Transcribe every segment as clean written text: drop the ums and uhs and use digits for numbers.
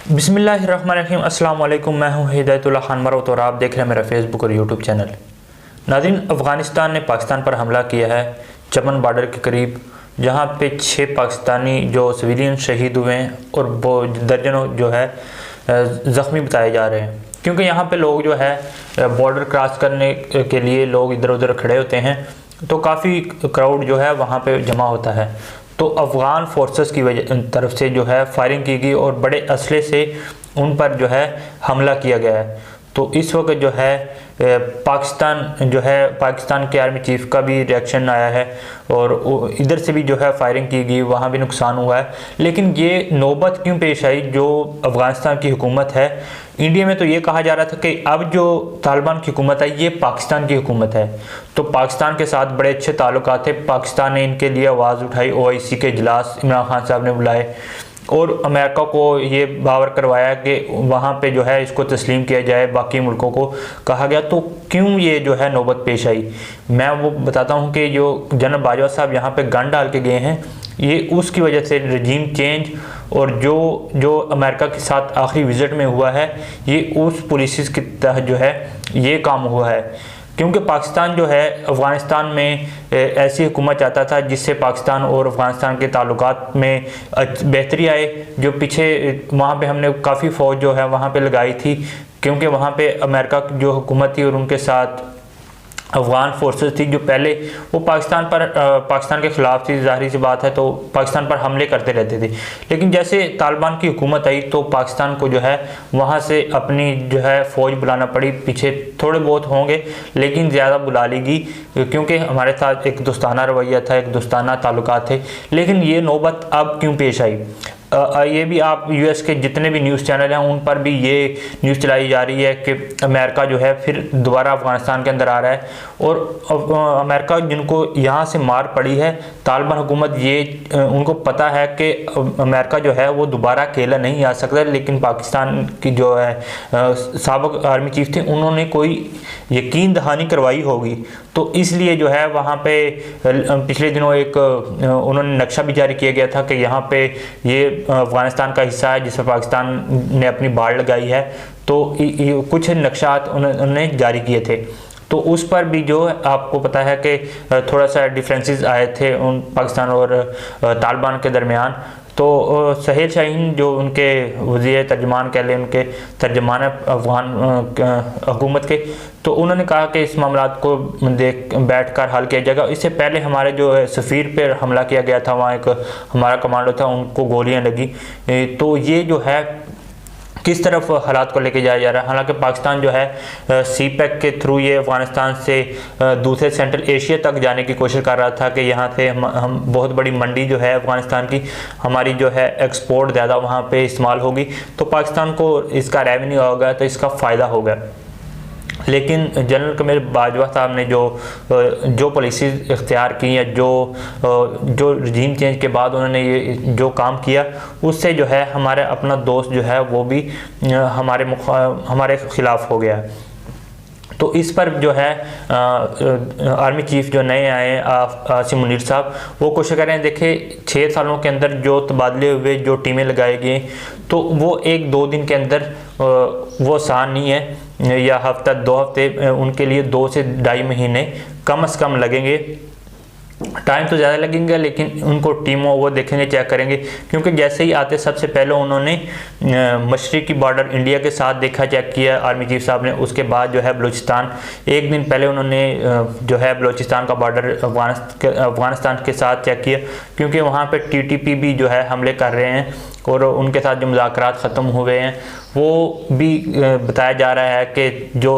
बिस्मिल्लाहिर्रहमानिर्रहीम। अस्सलाम वालेकुम। मैं हूं हिदायतुल्लाह खान मरवत और आप देख रहे हैं मेरा फेसबुक और यूट्यूब चैनल। नाज़रीन, अफ़गानिस्तान ने पाकिस्तान पर हमला किया है चमन बॉर्डर के करीब, जहां पे 6 पाकिस्तानी जो सिविलियन शहीद हुए हैं और वो दर्जनों जो है ज़ख्मी बताए जा रहे हैं, क्योंकि यहाँ पे लोग जो है बॉर्डर क्रॉस करने के लिए लोग इधर उधर खड़े होते हैं, तो काफ़ी क्राउड जो है वहाँ पे जमा होता है। तो अफ़गान फोर्सेस की तरफ से जो है फायरिंग की गई और बड़े असले से उन पर जो है हमला किया गया है। तो इस वक्त जो है पाकिस्तान के आर्मी चीफ का भी रिएक्शन आया है और इधर से भी जो है फायरिंग की गई, वहाँ भी नुकसान हुआ है। लेकिन ये नौबत क्यों पेश आई जो अफ़गानिस्तान की हुकूमत है? इंडिया में तो ये कहा जा रहा था कि अब जो तालिबान की हुकूमत है ये पाकिस्तान की हुकूमत है, तो पाकिस्तान के साथ बड़े अच्छे ताल्लुकात थे। पाकिस्तान ने इनके लिए आवाज़ उठाई, OIC के इजलास इमरान खान साहब ने बुलाए और अमेरिका को ये बावर करवाया कि वहाँ पे जो है इसको तस्लीम किया जाए, बाकी मुल्कों को कहा गया। तो क्यों ये जो है नौबत पेश आई, मैं वो बताता हूँ कि जो जनरल बाजवा साहब यहाँ पे गन डाल के गए हैं, ये उसकी वजह से रजीम चेंज और जो अमेरिका के साथ आखिरी विज़िट में हुआ है, ये उस पॉलिसीज़ के तहत जो है ये काम हुआ है। क्योंकि पाकिस्तान जो है अफ़गानिस्तान में ऐसी हुकूमत चाहता था जिससे पाकिस्तान और अफ़गानिस्तान के ताल्लुकात में बेहतरी आए। जो पीछे वहाँ पे हमने काफ़ी फ़ौज जो है वहाँ पे लगाई थी, क्योंकि वहाँ पे अमेरिका की जो हुकूमत थी और उनके साथ अफ़गान फोर्सेस थी जो पहले वो पाकिस्तान के ख़िलाफ़ थी, ज़ाहिर सी बात है, तो पाकिस्तान पर हमले करते रहते थे। लेकिन जैसे तालिबान की हुकूमत आई तो पाकिस्तान को जो है वहाँ से अपनी जो है फ़ौज बुलाना पड़ी। पीछे थोड़े बहुत होंगे लेकिन ज़्यादा बुला लेगी, क्योंकि हमारे साथ एक दोस्ताना रवैया था, एक दोस्ताना ताल्लुकात थे। लेकिन ये नौबत अब क्यों पेश आई? ये भी आप US के जितने भी न्यूज़ चैनल हैं उन पर भी ये न्यूज़ चलाई जा रही है कि अमेरिका जो है फिर दोबारा अफ़गानिस्तान के अंदर आ रहा है। और अमेरिका जिनको यहाँ से मार पड़ी है, तालिबान हुकूमत ये उनको पता है कि अमेरिका जो है वो दोबारा अकेला नहीं आ सकता। लेकिन पाकिस्तान की जो है साबिक़ आर्मी चीफ थे, उन्होंने कोई यकीन दहानी करवाई होगी, तो इसलिए जो है वहाँ पे पिछले दिनों एक उन्होंने नक्शा भी जारी किया गया था कि यहाँ पे ये अफ़गानिस्तान का हिस्सा है जिसमें पाकिस्तान ने अपनी बाड़ लगाई है। तो कुछ नक्शात उन्होंने जारी किए थे, तो उस पर भी जो आपको पता है कि थोड़ा सा डिफरेंसेस आए थे उन पाकिस्तान और तालिबान के दरमियान। तो सहेल शाहीन जो उनके वज़ीर तर्जमान कह लें, उनके तर्जमान अफ़गान हुकूमत के, तो उन्होंने कहा कि इस मामलात को बैठ कर हल किया जाएगा। इससे पहले हमारे जो है सफ़ीर पर हमला किया गया था, वहाँ एक हमारा कमांडो था, उनको गोलियां लगी। तो ये जो है किस तरफ हालात को लेके जाया जा रहा है। हालांकि पाकिस्तान जो है CPEC के थ्रू ये अफ़गानिस्तान से दूसरे सेंट्रल एशिया तक जाने की कोशिश कर रहा था कि यहाँ से हम बहुत बड़ी मंडी जो है अफ़गानिस्तान की, हमारी जो है एक्सपोर्ट ज़्यादा वहाँ पे इस्तेमाल होगी, तो पाकिस्तान को इसका रेवेन्यू होगा, तो इसका फ़ायदा होगा। लेकिन जनरल कमर बाजवा साहब ने जो पॉलिसीज़ इख्तियार की या जो रजीम चेंज के बाद उन्होंने ये जो काम किया, उससे जो है हमारे अपना दोस्त जो है वो भी हमारे ख़िलाफ़ हो गया। तो इस पर जो है आर्मी चीफ जो नए आए आसिम मुनीर साहब, वो कोशिश कर रहे हैं। देखिए 6 सालों के अंदर जो तबादले हुए, जो टीमें लगाई गई, तो वो 1-2 दिन के अंदर वो आसान नहीं है, या हफ्ता 2 हफ्ते, उनके लिए 2 से 2.5 महीने कम से कम लगेंगे। टाइम तो ज़्यादा लगेंगे लेकिन उनको टीमों वो देखेंगे, चेक करेंगे, क्योंकि जैसे ही आते सबसे पहले उन्होंने मशरक़ी बॉर्डर इंडिया के साथ देखा, चेक किया आर्मी चीफ साहब ने। उसके बाद जो है बलूचिस्तान, एक दिन पहले उन्होंने जो है बलूचिस्तान का बॉर्डर अफ़गानिस्तान के साथ चेक किया, क्योंकि वहाँ पे TTP भी जो है हमले कर रहे हैं और उनके साथ जो मुज़ाकरात ख़त्म हुए हैं वो भी बताया जा रहा है कि जो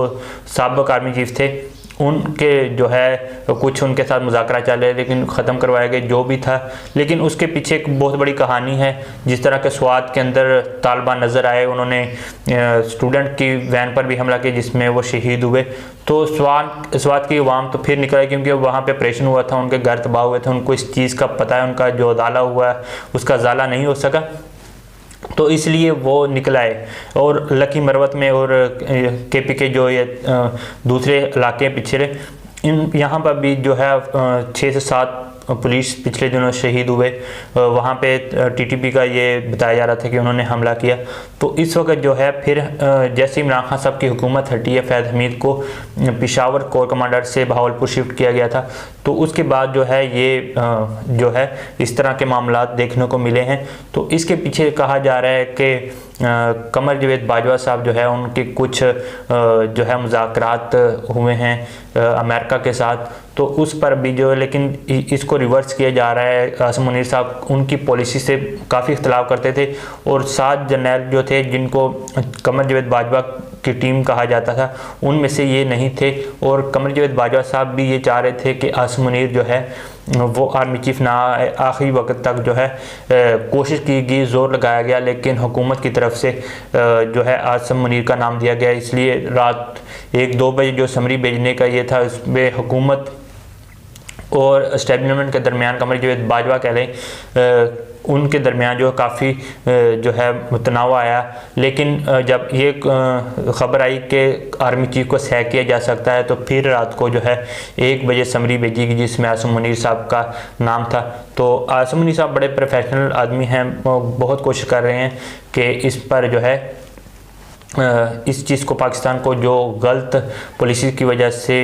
साबिक़ आर्मी चीफ थे उनके जो है कुछ उनके साथ मुज़ाकरा चल रहे लेकिन ख़त्म करवाया गया जो भी था। लेकिन उसके पीछे एक बहुत बड़ी कहानी है। जिस तरह के स्वात के अंदर तालिबान नज़र आए, उन्होंने स्टूडेंट की वैन पर भी हमला किया जिसमें वो शहीद हुए। तो स्वात की अवाम तो फिर निकला, क्योंकि वहाँ पे ऑपरेशन हुआ था, उनके घर तबाह हुए थे, उनको इस चीज़ का पता है, उनका जो अदाला हुआ है उसका ज़ाला नहीं हो सका, तो इसलिए वो निकल आए। और लकी मरवत में और KPK जो ये दूसरे इलाके पिछड़े, यहाँ पर भी जो है 6 से 7 पुलिस पिछले दिनों शहीद हुए, वहाँ पे टीटीपी का ये बताया जा रहा था कि उन्होंने हमला किया। तो इस वक्त जो है फिर जैसे इमरान खान साहब की हुकूमत हटी है, फैज़ हमीद को पेशावर कोर कमांडर से बहावलपुर शिफ्ट किया गया था, तो उसके बाद जो है ये जो है इस तरह के मामलात देखने को मिले हैं। तो इसके पीछे कहा जा रहा है कि कमर जावेद बाजवा साहब जो है उनके कुछ जो है मुज़ाकरात हुए हैं अमेरिका के साथ, तो उस पर भी जो है, लेकिन इसको रिवर्स किया जा रहा है। आसिम मुनीर साहब उनकी पॉलिसी से काफ़ी इख्तलाफ करते थे और 7 जर्नैल जो थे जिनको कमर जावेद बाजवा की टीम कहा जाता था, उनमें से ये नहीं थे। और कमर जावेद बाजवा साहब भी ये चाह रहे थे कि आसिम मुनीर जो है वो आर्मी चीफ ना आए। आखिरी वक्त तक जो है कोशिश की गई, ज़ोर लगाया गया, लेकिन हुकूमत की तरफ से जो है आसिम मुनीर का नाम दिया गया। इसलिए रात 1-2 बजे जो समरी भेजने का ये था, उसमें हुकूमत और एस्टेब्लिशमेंट के दरमियान कमर जावेद बाजवा कह लें उनके दरमियान जो काफ़ी जो है मुतनावा आया। लेकिन जब ये ख़बर आई कि आर्मी चीफ को सह किया जा सकता है, तो फिर रात को जो है 1 बजे समरी भेजी गई जिसमें आसिम मुनीर साहब का नाम था। तो आसिम मुनीर साहब बड़े प्रोफेशनल आदमी हैं, बहुत कोशिश कर रहे हैं कि इस पर जो है इस चीज़ को, पाकिस्तान को जो गलत पॉलिसी की वजह से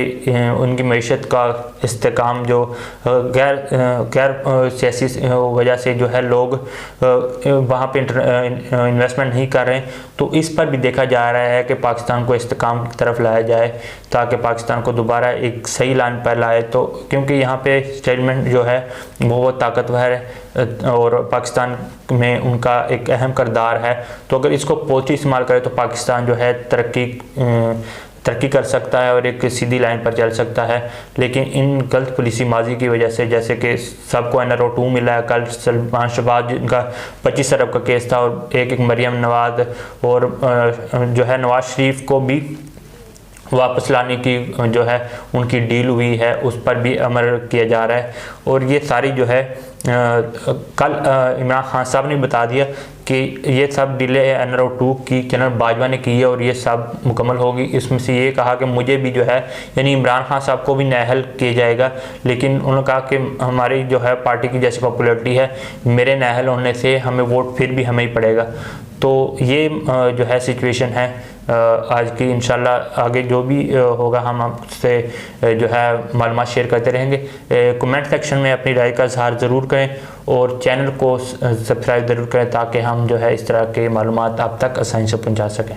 उनकी मईशत का इस्तेकाम जो गैर सियासी वजह से जो है लोग वहाँ पे इन्वेस्टमेंट नहीं कर रहे हैं, तो इस पर भी देखा जा रहा है कि पाकिस्तान को इस्तेकाम की तरफ लाया जाए ताकि पाकिस्तान को दोबारा एक सही लाइन पर लाए। तो क्योंकि यहाँ पे स्टेटमेंट जो है बहुत ताकतवर है और पाकिस्तान में उनका एक अहम किरदार है, तो अगर इसको पॉजिटिव इस्तेमाल करें तो पाकिस्तान जो है तरक्की कर सकता है और एक सीधी लाइन पर चल सकता है। लेकिन इन गलत पॉलिसी माजी की वजह से, जैसे कि सबको NRO 2 मिला है, कल सलमान शहबाज जिनका 25 अरब का केस था, और एक मरियम नवाज और जो है नवाज शरीफ को भी वापस लाने की जो है उनकी डील हुई है, उस पर भी अमल किया जा रहा है। और ये सारी जो है कल इमरान खान साहब ने बता दिया कि ये सब डीले NRO 2 की जनरल बाजवा ने की है और ये सब मुकम्मल होगी। इसमें से ये कहा कि मुझे भी जो है, यानी इमरान खान साहब को भी नाअहल किया जाएगा, लेकिन उन्होंने कहा कि हमारी जो है पार्टी की जैसी पॉपुलरिटी है, मेरे नाअहल होने से हमें वोट फिर भी हमें ही पड़ेगा। तो ये जो है सिचुएशन है आज की। इंशाल्लाह आगे जो भी होगा हम आपसे जो है मालूमात शेयर करते रहेंगे। कमेंट सेक्शन में अपनी राय का इजहार ज़रूर करें और चैनल को सब्सक्राइब ज़रूर करें ताकि हम जो है इस तरह के मालूमात आप तक आसानी से पहुंचा सकें।